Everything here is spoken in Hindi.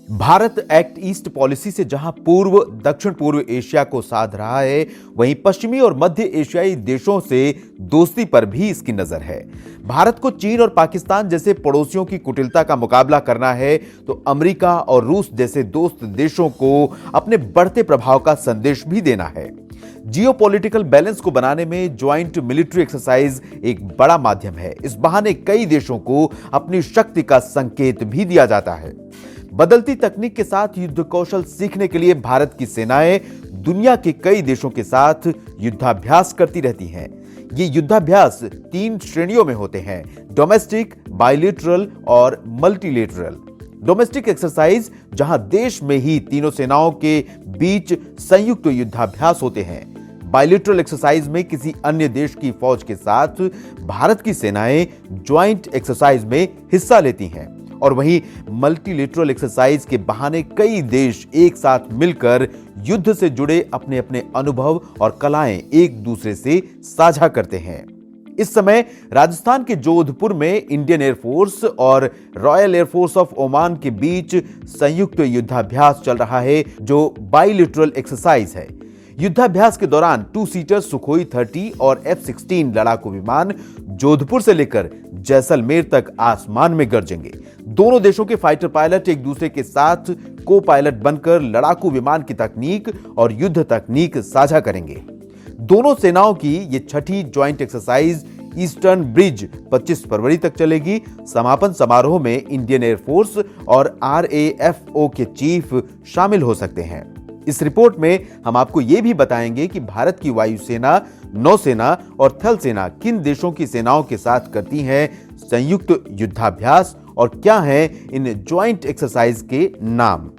भारत एक्ट ईस्ट पॉलिसी से जहां पूर्व दक्षिण पूर्व एशिया को साध रहा है, वहीं पश्चिमी और मध्य एशियाई देशों से दोस्ती पर भी इसकी नजर है। भारत को चीन और पाकिस्तान जैसे पड़ोसियों की कुटिलता का मुकाबला करना है तो अमेरिका और रूस जैसे दोस्त देशों को अपने बढ़ते प्रभाव का संदेश भी देना है। जियोपॉलिटिकल बैलेंस को बनाने में ज्वाइंट मिलिट्री एक्सरसाइज एक बड़ा माध्यम है। इस बहाने कई देशों को अपनी शक्ति का संकेत भी दिया जाता है। बदलती तकनीक के साथ युद्ध कौशल सीखने के लिए भारत की सेनाएं दुनिया के कई देशों के साथ युद्धाभ्यास करती रहती हैं। ये युद्धाभ्यास 3 श्रेणियों में होते हैं: डोमेस्टिक, बायलैटरल और मल्टीलैटरल। डोमेस्टिक एक्सरसाइज, जहां देश में ही तीनों सेनाओं के बीच संयुक्त युद्धाभ्यास होते हैं। बायलैटरल एक्सरसाइज में किसी अन्य देश की फौज के साथ भारत की सेनाएं ज्वाइंट एक्सरसाइज में हिस्सा लेती हैं। और वहीं मल्टीलैटरल एक्सरसाइज के बहाने कई देश एक साथ मिलकर युद्ध से जुड़े अपने अपने अनुभव और कलाएं एक दूसरे से साझा करते हैं। इस समय राजस्थान के जोधपुर में इंडियन एयरफोर्स और रॉयल एयरफोर्स ऑफ ओमान के बीच संयुक्त युद्धाभ्यास चल रहा है, जो बायलैटरल एक्सरसाइज है। युद्धाभ्यास के दौरान 2 सीटर सुखोई 30 और F-16 लड़ाकू विमान जोधपुर से लेकर जैसलमेर तक आसमान में गरजेंगे। दोनों देशों के फाइटर पायलट एक दूसरे के साथ को पायलट बनकर लड़ाकू विमान की तकनीक और युद्ध तकनीक साझा करेंगे। दोनों सेनाओं की ये 6ठी ज्वाइंट एक्सरसाइज ईस्टर्न ब्रिज 25 फरवरी तक चलेगी। समापन समारोह में इंडियन एयरफोर्स और RAFO के चीफ शामिल हो सकते हैं। इस रिपोर्ट में हम आपको यह भी बताएंगे कि भारत की वायुसेना, नौसेना और थल सेना किन देशों की सेनाओं के साथ करती हैं संयुक्त युद्धाभ्यास और क्या हैं इन ज्वाइंट एक्सरसाइज के नाम।